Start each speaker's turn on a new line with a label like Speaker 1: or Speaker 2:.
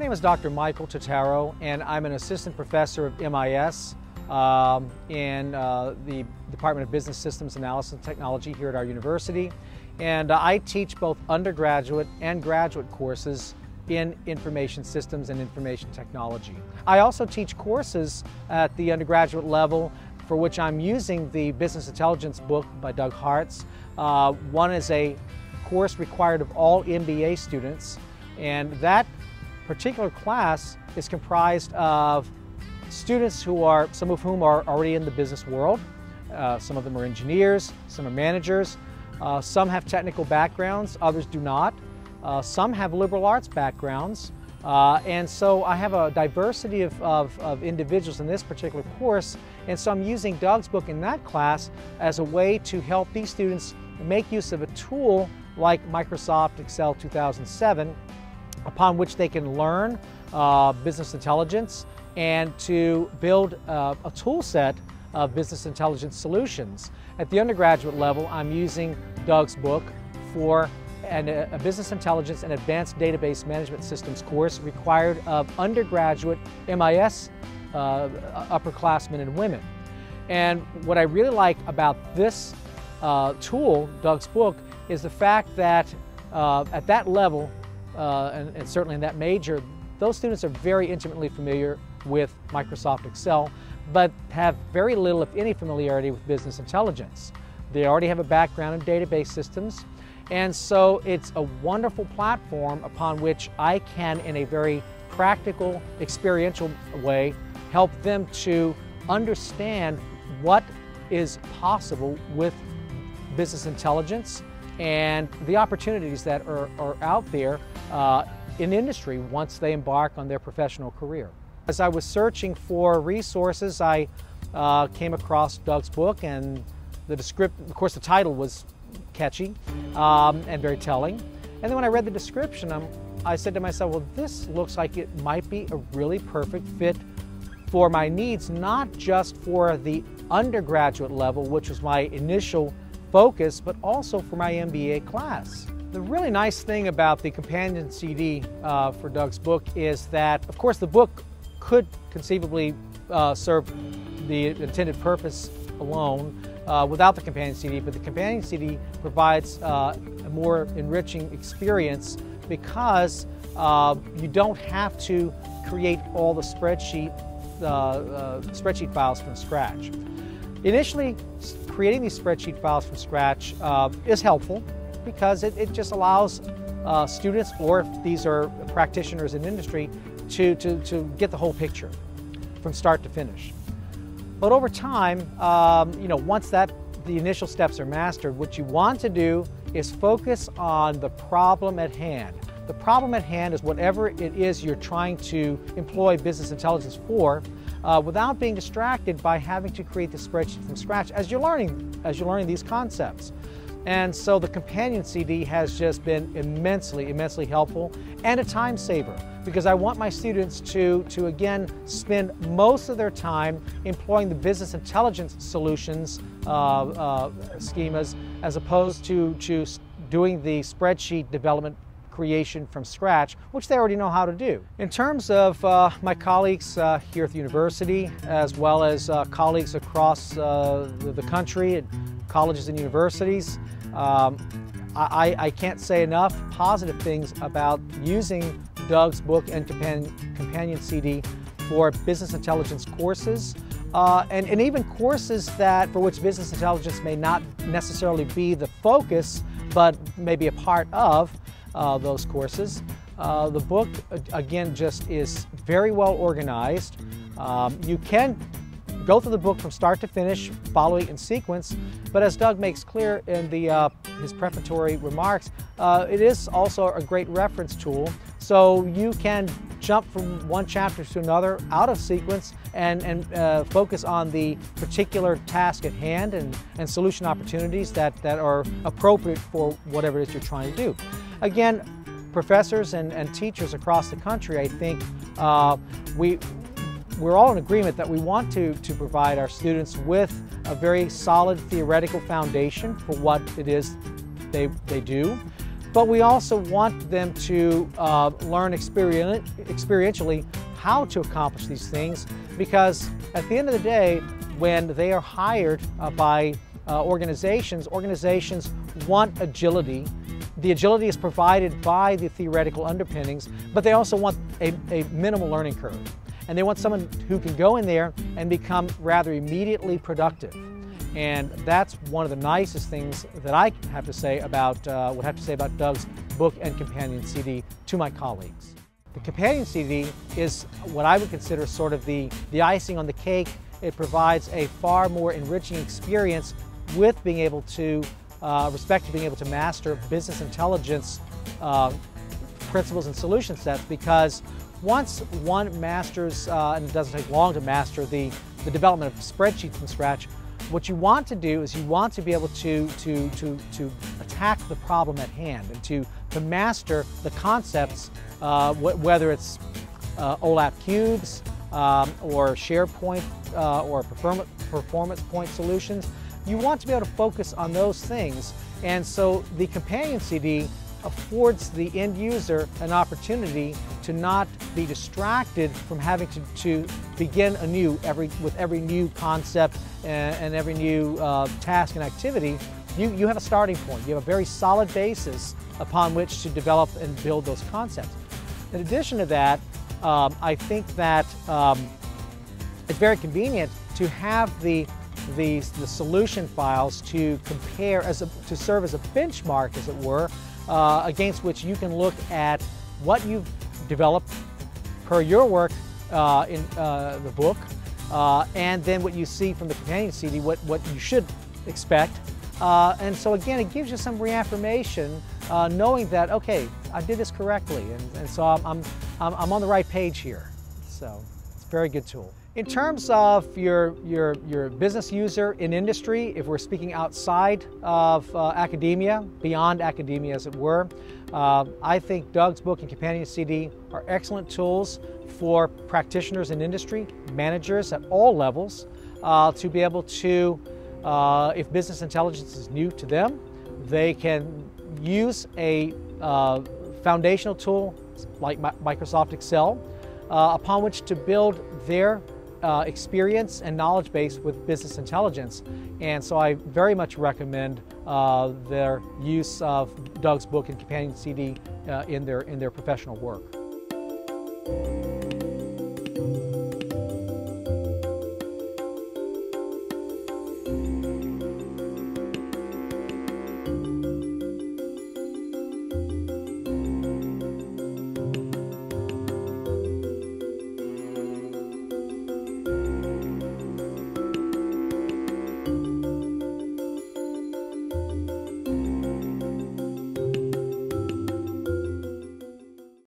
Speaker 1: name is Dr. Michael Totaro, and I'm an assistant professor of MIS in the Department of Business Systems Analysis and Technology here at our university. And I teach both undergraduate and graduate courses in information systems and information technology. I also teach courses at the undergraduate level for which I'm using the Business Intelligence book by Doug Hartz. One is a course required of all MBA students, and that particular class is comprised of students some of whom are already in the business world. Some of them are engineers, some are managers, some have technical backgrounds, others do not. Some have liberal arts backgrounds, and so I have a diversity of individuals in this particular course, and so I'm using Doug's book in that class as a way to help these students make use of a tool like Microsoft Excel 2007, upon which they can learn business intelligence and to build a tool set of business intelligence solutions. At the undergraduate level, I'm using Doug's book for a business intelligence and advanced database management systems course required of undergraduate MIS upperclassmen and women. And what I really like about this tool, Doug's book, is the fact that at that level, and certainly in that major, those students are very intimately familiar with Microsoft Excel, but have very little, if any, familiarity with business intelligence. They already have a background in database systems, and so it's a wonderful platform upon which I can, in a very practical, experiential way, help them to understand what is possible with business intelligence and the opportunities that are out there in industry once they embark on their professional career. As I was searching for resources, I came across Doug's book, and of course the title was catchy and very telling. And then when I read the description, I said to myself, well, this looks like it might be a really perfect fit for my needs, not just for the undergraduate level, which was my initial focus, but also for my MBA class. The really nice thing about the companion CD for Doug's book is that, of course, the book could conceivably serve the intended purpose alone without the companion CD, but the companion CD provides a more enriching experience because you don't have to create all the spreadsheet files from scratch. Initially, creating these spreadsheet files from scratch is helpful because it just allows students, or if these are practitioners in industry, to get the whole picture from start to finish. But over time, once the initial steps are mastered, what you want to do is focus on the problem at hand. The problem at hand is whatever it is you're trying to employ business intelligence for, without being distracted by having to create the spreadsheet from scratch as you're learning these concepts. And so the companion CD has just been immensely helpful and a time saver, because I want my students to again spend most of their time employing the business intelligence solutions schemas as opposed to doing the spreadsheet development creation from scratch, which they already know how to do. In terms of my colleagues here at the university, as well as colleagues across the country at colleges and universities, I can't say enough positive things about using Doug's book and companion CD for business intelligence courses, and even courses for which business intelligence may not necessarily be the focus, but maybe a part of those courses. The book, again, just is very well organized. You can go through the book from start to finish, following in sequence, but as Doug makes clear in his prefatory remarks, it is also a great reference tool, so you can jump from one chapter to another out of sequence and focus on the particular task at hand and solution opportunities that are appropriate for whatever it is you're trying to do. Again, professors and teachers across the country, I think we're all in agreement that we want to provide our students with a very solid theoretical foundation for what it is they do. but we also want them to learn experientially how to accomplish these things, because at the end of the day, when they are hired by organizations want agility. The agility is provided by the theoretical underpinnings, but they also want a minimal learning curve. And they want someone who can go in there and become rather immediately productive. And that's one of the nicest things that I have to say about, Doug's book and companion CD to my colleagues. The companion CD is what I would consider sort of the icing on the cake. It provides a far more enriching experience with being able to, respect to being able to master business intelligence principles and solution sets, because once one masters, and it doesn't take long to master the development of spreadsheets from scratch, what you want to do is you want to be able to attack the problem at hand and to master the concepts, whether it's OLAP cubes or SharePoint or performance point solutions. You want to be able to focus on those things, and so the companion CD affords the end user an opportunity to not be distracted from having to begin anew with every new concept and every new task and activity. You have a starting point. You have a very solid basis upon which to develop and build those concepts. In addition to that, I think that it's very convenient to have the solution files to compare, to serve as a benchmark, as it were, against which you can look at what you've developed per your work in the book, and then what you see from the companion CD, what you should expect. And so again, it gives you some reaffirmation, knowing that, okay, I did this correctly, and so I'm on the right page here. So it's a very good tool. In terms of your business user in industry, if we're speaking outside of academia, beyond academia as it were, I think Doug's book and companion CD are excellent tools for practitioners in industry, managers at all levels, to be able to, if business intelligence is new to them, they can use a foundational tool like Microsoft Excel, upon which to build their experience and knowledge base with business intelligence. And so I very much recommend their use of Doug's book and companion CD in their professional work.